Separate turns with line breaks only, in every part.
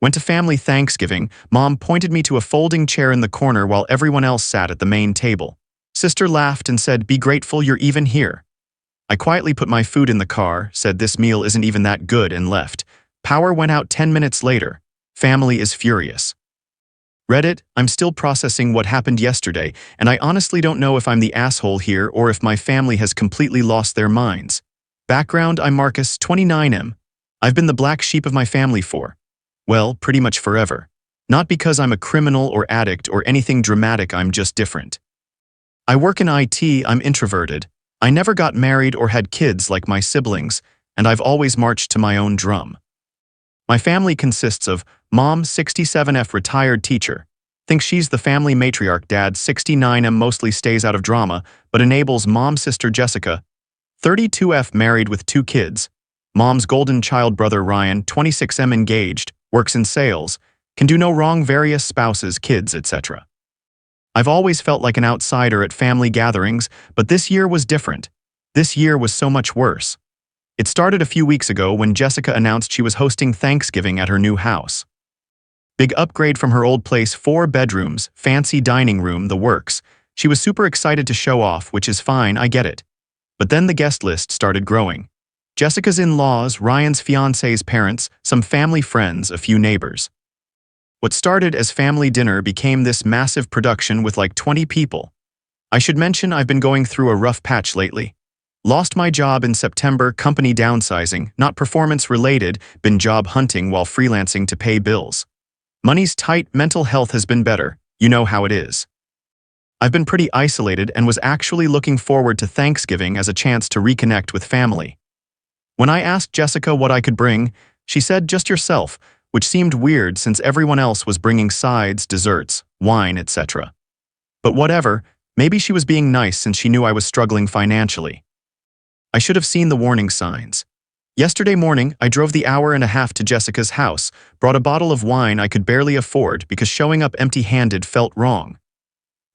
Went to family Thanksgiving. Mom pointed me to a folding chair in the corner while everyone else sat at the main table. Sister laughed and said, "Be grateful you're even here." I quietly put my food in the car, said this meal isn't even that good, and left. Power went out 10 minutes later. Family is furious. Reddit, I'm still processing what happened yesterday, and I honestly don't know if I'm the asshole here or if my family has completely lost their minds. Background, I'm Marcus, 29M. I've been the black sheep of my family for, well, pretty much forever. Not because I'm a criminal or addict or anything dramatic, I'm just different. I work in IT, I'm introverted. I never got married or had kids like my siblings, and I've always marched to my own drum. My family consists of Mom, 67F, retired teacher. Think she's the family matriarch. Dad, 69M, mostly stays out of drama, but enables Mom, sister Jessica, 32F, married with 2 kids. Mom's golden child brother Ryan, 26M, engaged, works in sales, can do no wrong, various spouses, kids, etc. I've always felt like an outsider at family gatherings, but this year was different. This year was so much worse. It started a few weeks ago when Jessica announced she was hosting Thanksgiving at her new house. Big upgrade from her old place, 4 bedrooms, fancy dining room, the works. She was super excited to show off, which is fine, I get it. But then the guest list started growing. Jessica's in-laws, Ryan's fiancé's parents, some family friends, a few neighbors. What started as family dinner became this massive production with like 20 people. I should mention I've been going through a rough patch lately. Lost my job in September, company downsizing, not performance-related, been job hunting while freelancing to pay bills. Money's tight, mental health has been better, you know how it is. I've been pretty isolated and was actually looking forward to Thanksgiving as a chance to reconnect with family. When I asked Jessica what I could bring, she said, "Just yourself," which seemed weird since everyone else was bringing sides, desserts, wine, etc. But whatever, maybe she was being nice since she knew I was struggling financially. I should have seen the warning signs. Yesterday morning, I drove the hour and a half to Jessica's house, brought a bottle of wine I could barely afford because showing up empty-handed felt wrong.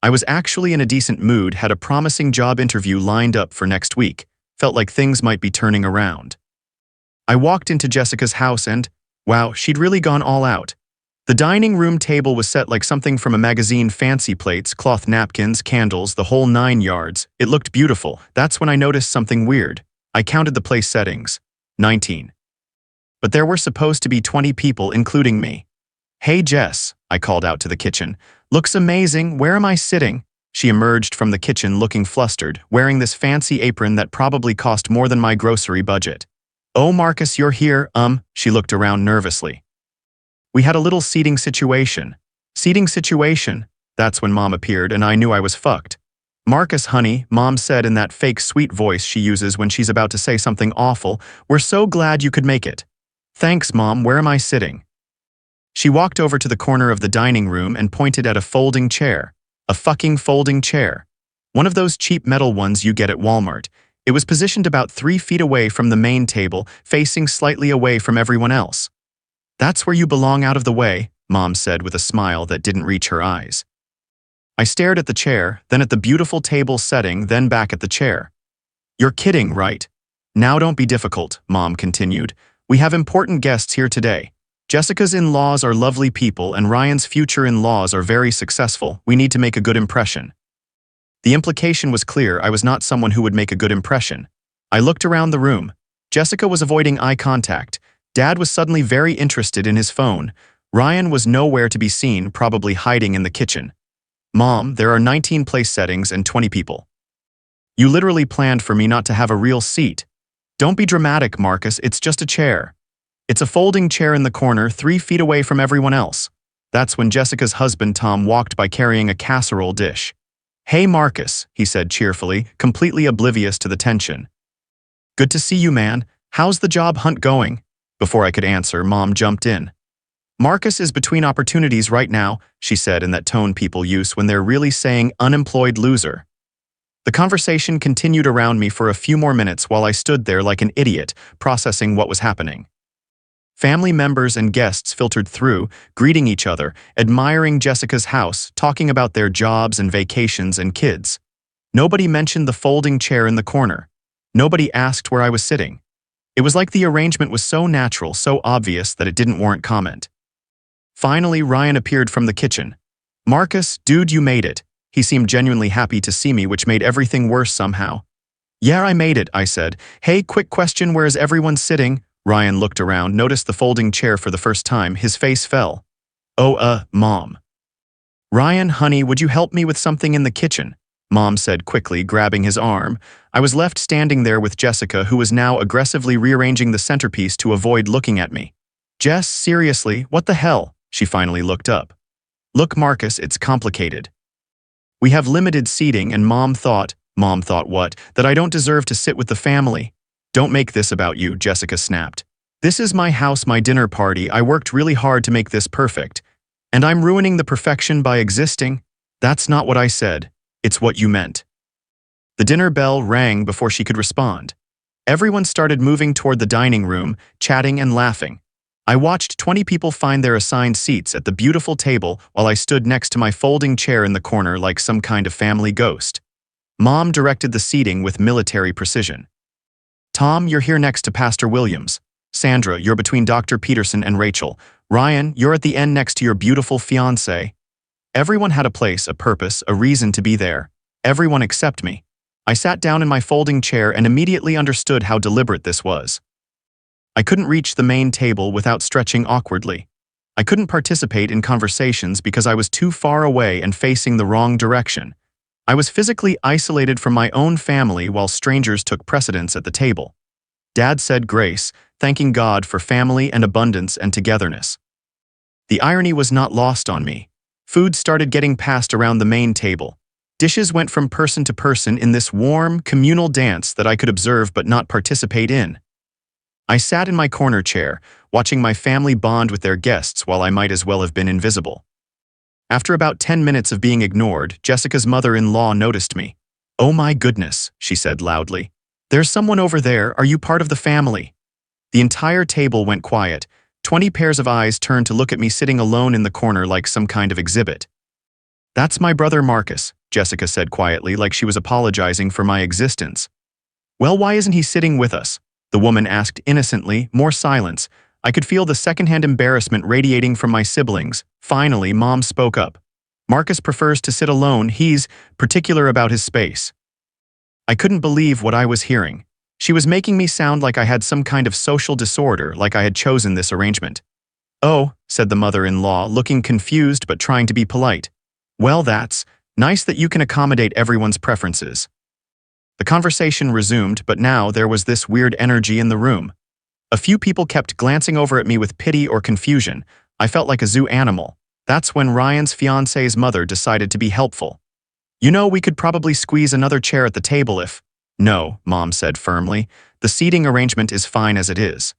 I was actually in a decent mood, had a promising job interview lined up for next week, felt like things might be turning around. I walked into Jessica's house and, wow, she'd really gone all out. The dining room table was set like something from a magazine, fancy plates, cloth napkins, candles, the whole 9 yards. It looked beautiful. That's when I noticed something weird. I counted the place settings. 19. But there were supposed to be 20 people, including me. "Hey Jess," I called out to the kitchen. "Looks amazing, where am I sitting?" She emerged from the kitchen looking flustered, wearing this fancy apron that probably cost more than my grocery budget. "Oh Marcus, you're here, she looked around nervously. "We had a little seating situation." "Seating situation?" That's when Mom appeared and I knew I was fucked. "Marcus, honey," Mom said in that fake sweet voice she uses when she's about to say something awful, "we're so glad you could make it." "Thanks, Mom, where am I sitting?" She walked over to the corner of the dining room and pointed at a folding chair. A fucking folding chair. One of those cheap metal ones you get at Walmart. It was positioned about 3 feet away from the main table, facing slightly away from everyone else. "That's where you belong, out of the way," Mom said with a smile that didn't reach her eyes. I stared at the chair, then at the beautiful table setting, then back at the chair. "You're kidding, right?" "Now don't be difficult," Mom continued. "We have important guests here today. Jessica's in-laws are lovely people and Ryan's future in-laws are very successful. We need to make a good impression." The implication was clear. I was not someone who would make a good impression. I looked around the room. Jessica was avoiding eye contact. Dad was suddenly very interested in his phone. Ryan was nowhere to be seen, probably hiding in the kitchen. "Mom, there are 19 place settings and 20 people. You literally planned for me not to have a real seat." "Don't be dramatic, Marcus, it's just a chair." "It's a folding chair in the corner, 3 feet away from everyone else." That's when Jessica's husband Tom walked by carrying a casserole dish. "Hey Marcus," he said cheerfully, completely oblivious to the tension. "Good to see you, man. How's the job hunt going?" Before I could answer, Mom jumped in. "Marcus is between opportunities right now," she said in that tone people use when they're really saying unemployed loser. The conversation continued around me for a few more minutes while I stood there like an idiot, processing what was happening. Family members and guests filtered through, greeting each other, admiring Jessica's house, talking about their jobs and vacations and kids. Nobody mentioned the folding chair in the corner. Nobody asked where I was sitting. It was like the arrangement was so natural, so obvious that it didn't warrant comment. Finally, Ryan appeared from the kitchen. "Marcus, dude, you made it." He seemed genuinely happy to see me, which made everything worse somehow. "Yeah, I made it," I said. "Hey, quick question, where is everyone sitting?" Ryan looked around, noticed the folding chair for the first time. His face fell. "Oh, Mom." "Ryan, honey, would you help me with something in the kitchen?" Mom said quickly, grabbing his arm. I was left standing there with Jessica, who was now aggressively rearranging the centerpiece to avoid looking at me. "Jess, seriously, what the hell?" She finally looked up. "Look, Marcus, it's complicated. We have limited seating and Mom thought what? That I don't deserve to sit with the family." "Don't make this about you," Jessica snapped. "This is my house, my dinner party. I worked really hard to make this perfect. And I'm ruining the perfection by existing?" "That's not what I said. It's what you meant." The dinner bell rang before she could respond. Everyone started moving toward the dining room, chatting and laughing. I watched 20 people find their assigned seats at the beautiful table while I stood next to my folding chair in the corner like some kind of family ghost. Mom directed the seating with military precision. "Tom, you're here next to Pastor Williams. Sandra, you're between Dr. Peterson and Rachel. Ryan, you're at the end next to your beautiful fiancé." Everyone had a place, a purpose, a reason to be there. Everyone except me. I sat down in my folding chair and immediately understood how deliberate this was. I couldn't reach the main table without stretching awkwardly. I couldn't participate in conversations because I was too far away and facing the wrong direction. I was physically isolated from my own family while strangers took precedence at the table. Dad said grace, thanking God for family and abundance and togetherness. The irony was not lost on me. Food started getting passed around the main table. Dishes went from person to person in this warm, communal dance that I could observe but not participate in. I sat in my corner chair, watching my family bond with their guests while I might as well have been invisible. After about 10 minutes of being ignored, Jessica's mother-in-law noticed me. "Oh my goodness," she said loudly. "There's someone over there. Are you part of the family?" The entire table went quiet. 20 pairs of eyes turned to look at me sitting alone in the corner like some kind of exhibit. "That's my brother Marcus," Jessica said quietly, like she was apologizing for my existence. "Well, why isn't he sitting with us?" the woman asked innocently. More silence. I could feel the secondhand embarrassment radiating from my siblings. Finally, Mom spoke up. "Marcus prefers to sit alone. He's particular about his space." I couldn't believe what I was hearing. She was making me sound like I had some kind of social disorder, like I had chosen this arrangement. "Oh," said the mother-in-law, looking confused but trying to be polite. "Well, that's nice that you can accommodate everyone's preferences." The conversation resumed, but now there was this weird energy in the room. A few people kept glancing over at me with pity or confusion. I felt like a zoo animal. That's when Ryan's fiancée's mother decided to be helpful. "You know, we could probably squeeze another chair at the table if—" "No," Mom said firmly. "The seating arrangement is fine as it is."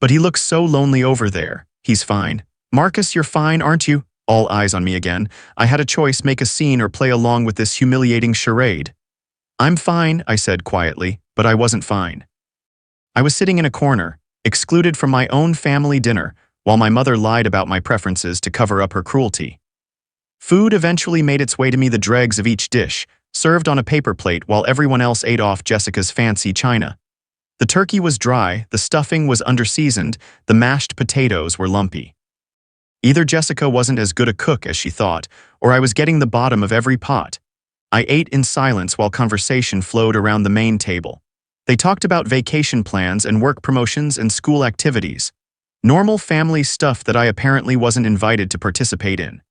"But he looks so lonely over there." "He's fine." "Marcus, you're fine, aren't you?" All eyes on me again. I had a choice: make a scene or play along with this humiliating charade. "I'm fine," I said quietly, but I wasn't fine. I was sitting in a corner, excluded from my own family dinner, while my mother lied about my preferences to cover up her cruelty. Food eventually made its way to me, the dregs of each dish, served on a paper plate while everyone else ate off Jessica's fancy china. The turkey was dry, the stuffing was underseasoned, the mashed potatoes were lumpy. Either Jessica wasn't as good a cook as she thought, or I was getting the bottom of every pot. I ate in silence while conversation flowed around the main table. They talked about vacation plans and work promotions and school activities. Normal family stuff that I apparently wasn't invited to participate in.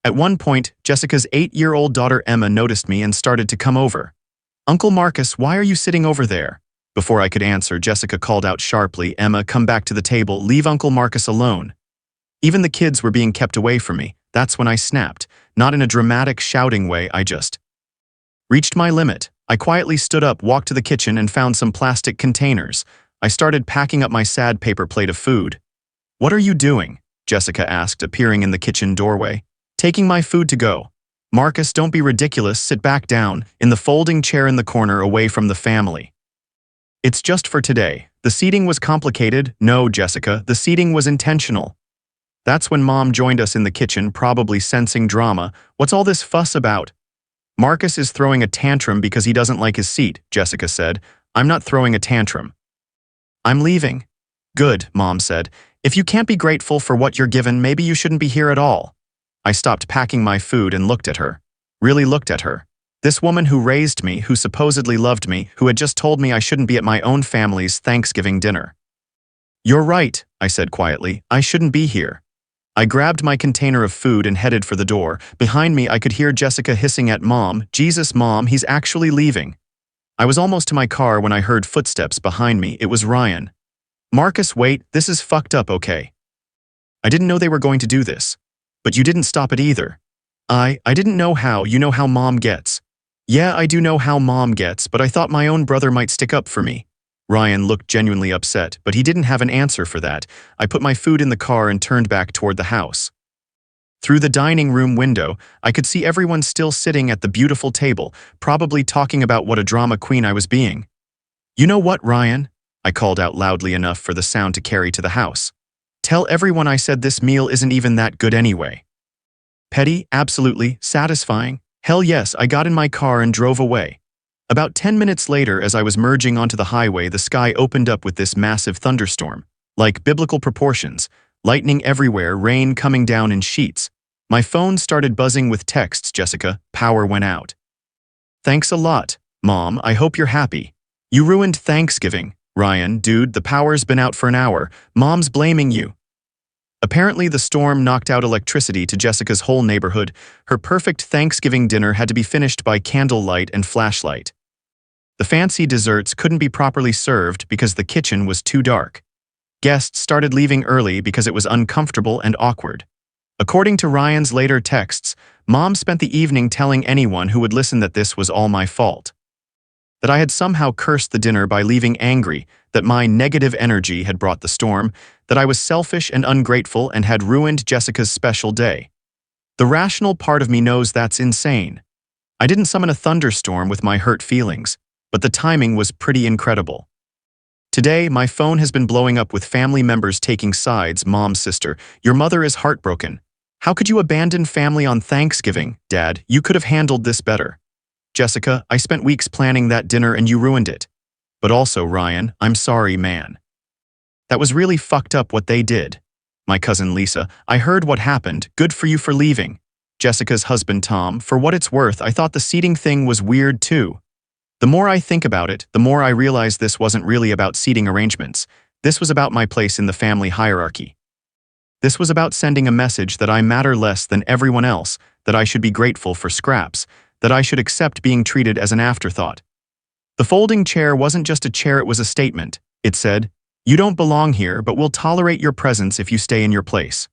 At one point, Jessica's 8-year-old daughter Emma noticed me and started to come over. "Uncle Marcus, why are you sitting over there?" Before I could answer, Jessica called out sharply, "Emma, come back to the table. Leave Uncle Marcus alone." Even the kids were being kept away from me. That's when I snapped. Not in a dramatic, shouting way, I just reached my limit. I quietly stood up, walked to the kitchen, and found some plastic containers. I started packing up my sad paper plate of food. "What are you doing?" Jessica asked, appearing in the kitchen doorway. "Taking my food to go." "Marcus, don't be ridiculous. Sit back down, in the folding chair in the corner away from the family. It's just for today. The seating was complicated." "No, Jessica, the seating was intentional." That's when Mom joined us in the kitchen, probably sensing drama. "What's all this fuss about?" "Marcus is throwing a tantrum because he doesn't like his seat," Jessica said. "I'm not throwing a tantrum. I'm leaving." "Good," Mom said. If you can't be grateful for what you're given, maybe you shouldn't be here at all. I stopped packing my food and looked at her. Really looked at her. This woman who raised me, who supposedly loved me, who had just told me I shouldn't be at my own family's Thanksgiving dinner. "You're right," I said quietly. "I shouldn't be here." I grabbed my container of food and headed for the door. Behind me, I could hear Jessica hissing at Mom, "Jesus, Mom, he's actually leaving." I was almost to my car when I heard footsteps behind me. It was Ryan. "Marcus, wait, this is fucked up, okay? I didn't know they were going to do this. But you didn't stop it either." I didn't know how. You know how Mom gets." "Yeah, I do know how Mom gets, but I thought my own brother might stick up for me." Ryan looked genuinely upset, but he didn't have an answer for that. I put my food in the car and turned back toward the house. Through the dining room window, I could see everyone still sitting at the beautiful table, probably talking about what a drama queen I was being. "You know what, Ryan?" I called out loudly enough for the sound to carry to the house. "Tell everyone I said this meal isn't even that good anyway." Petty, absolutely, satisfying. Hell yes, I got in my car and drove away. About 10 minutes later, as I was merging onto the highway, the sky opened up with this massive thunderstorm. Like biblical proportions. Lightning everywhere, rain coming down in sheets. My phone started buzzing with texts, "Jessica, power went out." "Thanks a lot, Mom, I hope you're happy." "You ruined Thanksgiving." "Ryan, dude, the power's been out for an hour. Mom's blaming you." Apparently, the storm knocked out electricity to Jessica's whole neighborhood. Her perfect Thanksgiving dinner had to be finished by candlelight and flashlight. The fancy desserts couldn't be properly served because the kitchen was too dark. Guests started leaving early because it was uncomfortable and awkward. According to Ryan's later texts, Mom spent the evening telling anyone who would listen that this was all my fault. That I had somehow cursed the dinner by leaving angry, that my negative energy had brought the storm, that I was selfish and ungrateful and had ruined Jessica's special day. The rational part of me knows that's insane. I didn't summon a thunderstorm with my hurt feelings, but the timing was pretty incredible. Today, my phone has been blowing up with family members taking sides. "Mom's sister, your mother is heartbroken. How could you abandon family on Thanksgiving? Dad, you could have handled this better. Jessica, I spent weeks planning that dinner and you ruined it. But also, Ryan, I'm sorry, man. That was really fucked up what they did." My cousin Lisa, "I heard what happened. Good for you for leaving." Jessica's husband Tom, "For what it's worth, I thought the seating thing was weird too." The more I think about it, the more I realize this wasn't really about seating arrangements. This was about my place in the family hierarchy. This was about sending a message that I matter less than everyone else, that I should be grateful for scraps, that I should accept being treated as an afterthought. The folding chair wasn't just a chair, it was a statement. It said, "You don't belong here, but we'll tolerate your presence if you stay in your place."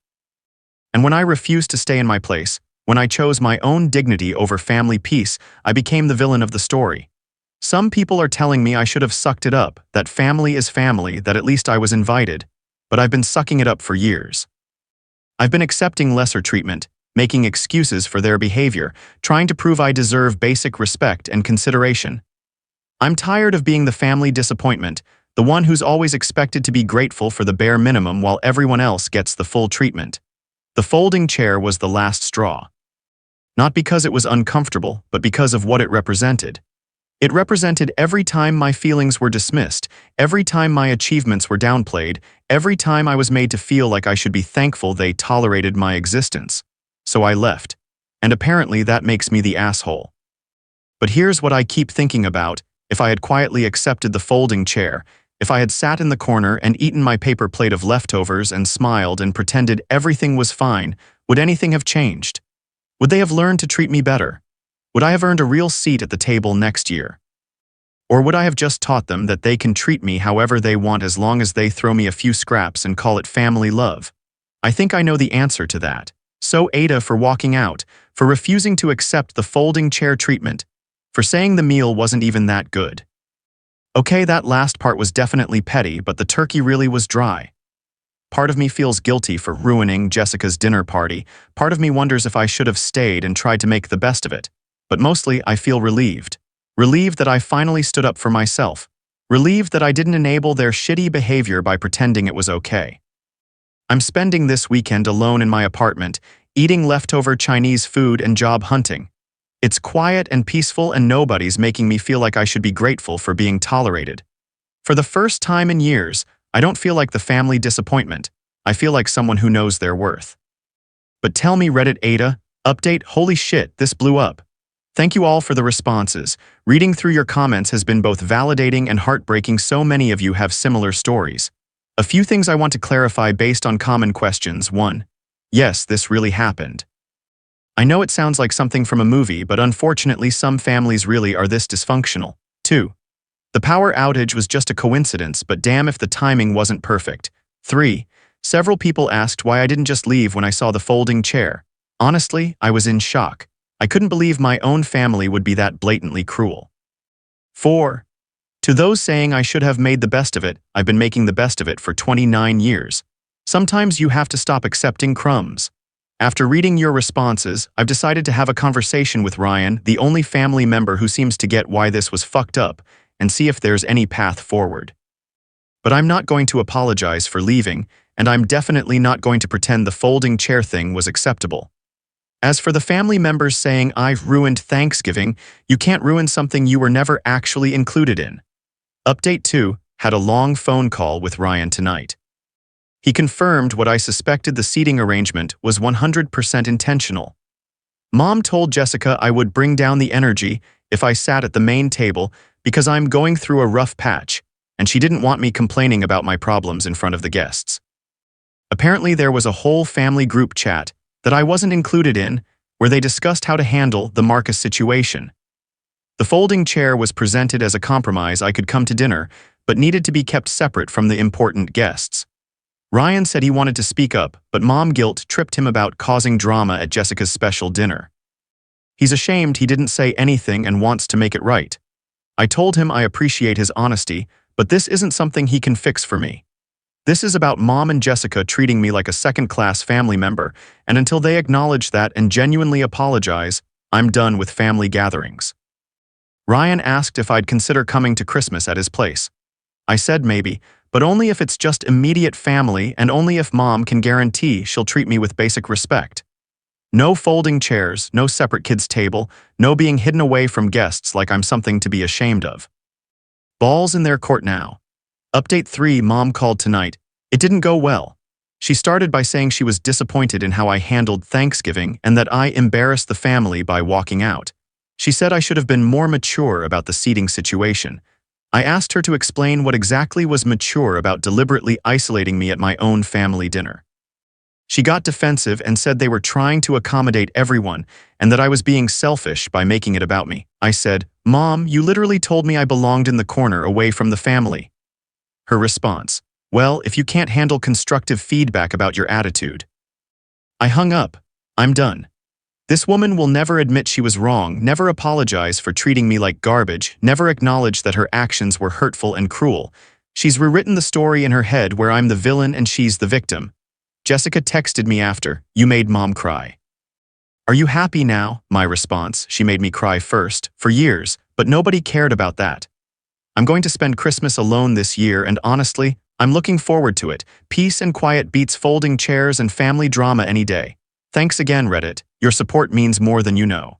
And when I refused to stay in my place, when I chose my own dignity over family peace, I became the villain of the story. Some people are telling me I should have sucked it up, that family is family, that at least I was invited, but I've been sucking it up for years. I've been accepting lesser treatment, making excuses for their behavior, trying to prove I deserve basic respect and consideration. I'm tired of being the family disappointment, the one who's always expected to be grateful for the bare minimum while everyone else gets the full treatment. The folding chair was the last straw. Not because it was uncomfortable, but because of what it represented. It represented every time my feelings were dismissed, every time my achievements were downplayed, every time I was made to feel like I should be thankful they tolerated my existence. So I left. And apparently that makes me the asshole. But here's what I keep thinking about. If I had quietly accepted the folding chair, if I had sat in the corner and eaten my paper plate of leftovers and smiled and pretended everything was fine, would anything have changed? Would they have learned to treat me better? Would I have earned a real seat at the table next year? Or would I have just taught them that they can treat me however they want as long as they throw me a few scraps and call it family love? I think I know the answer to that. So Ada for walking out, for refusing to accept the folding chair treatment, for saying the meal wasn't even that good. Okay, that last part was definitely petty, but the turkey really was dry. Part of me feels guilty for ruining Jessica's dinner party. Part of me wonders if I should have stayed and tried to make the best of it. But mostly, I feel relieved. Relieved that I finally stood up for myself. Relieved that I didn't enable their shitty behavior by pretending it was okay. I'm spending this weekend alone in my apartment, eating leftover Chinese food and job hunting. It's quiet and peaceful and nobody's making me feel like I should be grateful for being tolerated. For the first time in years, I don't feel like the family disappointment. I feel like someone who knows their worth. But tell me, Reddit Ada, update, holy shit, this blew up. Thank you all for the responses. Reading through your comments has been both validating and heartbreaking. So many of you have similar stories. A few things I want to clarify based on common questions. 1. Yes, this really happened. I know it sounds like something from a movie, but unfortunately some families really are this dysfunctional. 2. The power outage was just a coincidence, but damn if the timing wasn't perfect. 3. Several people asked why I didn't just leave when I saw the folding chair. Honestly, I was in shock. I couldn't believe my own family would be that blatantly cruel. 4. To those saying I should have made the best of it, I've been making the best of it for 29 years. Sometimes you have to stop accepting crumbs. After reading your responses, I've decided to have a conversation with Ryan, the only family member who seems to get why this was fucked up, and see if there's any path forward. But I'm not going to apologize for leaving, and I'm definitely not going to pretend the folding chair thing was acceptable. As for the family members saying I've ruined Thanksgiving, you can't ruin something you were never actually included in. Update 2, had a long phone call with Ryan tonight. He confirmed what I suspected: the seating arrangement was 100% intentional. Mom told Jessica I would bring down the energy if I sat at the main table because I'm going through a rough patch, and she didn't want me complaining about my problems in front of the guests. Apparently there was a whole family group chat that I wasn't included in, where they discussed how to handle the Marcus situation. The folding chair was presented as a compromise. I could come to dinner, but needed to be kept separate from the important guests. Ryan said he wanted to speak up, but mom guilt tripped him about causing drama at Jessica's special dinner. He's ashamed he didn't say anything and wants to make it right. I told him I appreciate his honesty, but this isn't something he can fix for me. This is about Mom and Jessica treating me like a second-class family member, and until they acknowledge that and genuinely apologize, I'm done with family gatherings. Ryan asked if I'd consider coming to Christmas at his place. I said maybe, but only if it's just immediate family and only if Mom can guarantee she'll treat me with basic respect. No folding chairs, no separate kids' table, no being hidden away from guests like I'm something to be ashamed of. Ball's in their court now. Update 3, Mom called tonight. It didn't go well. She started by saying she was disappointed in how I handled Thanksgiving and that I embarrassed the family by walking out. She said I should have been more mature about the seating situation. I asked her to explain what exactly was mature about deliberately isolating me at my own family dinner. She got defensive and said they were trying to accommodate everyone and that I was being selfish by making it about me. I said, Mom, you literally told me I belonged in the corner away from the family. Her response, well, if you can't handle constructive feedback about your attitude. I hung up. I'm done. This woman will never admit she was wrong, never apologize for treating me like garbage, never acknowledge that her actions were hurtful and cruel. She's rewritten the story in her head where I'm the villain and she's the victim. Jessica texted me after, you made Mom cry. Are you happy now? My response, she made me cry first, for years, but nobody cared about that. I'm going to spend Christmas alone this year and honestly, I'm looking forward to it. Peace and quiet beats folding chairs and family drama any day. Thanks again, Reddit. Your support means more than you know.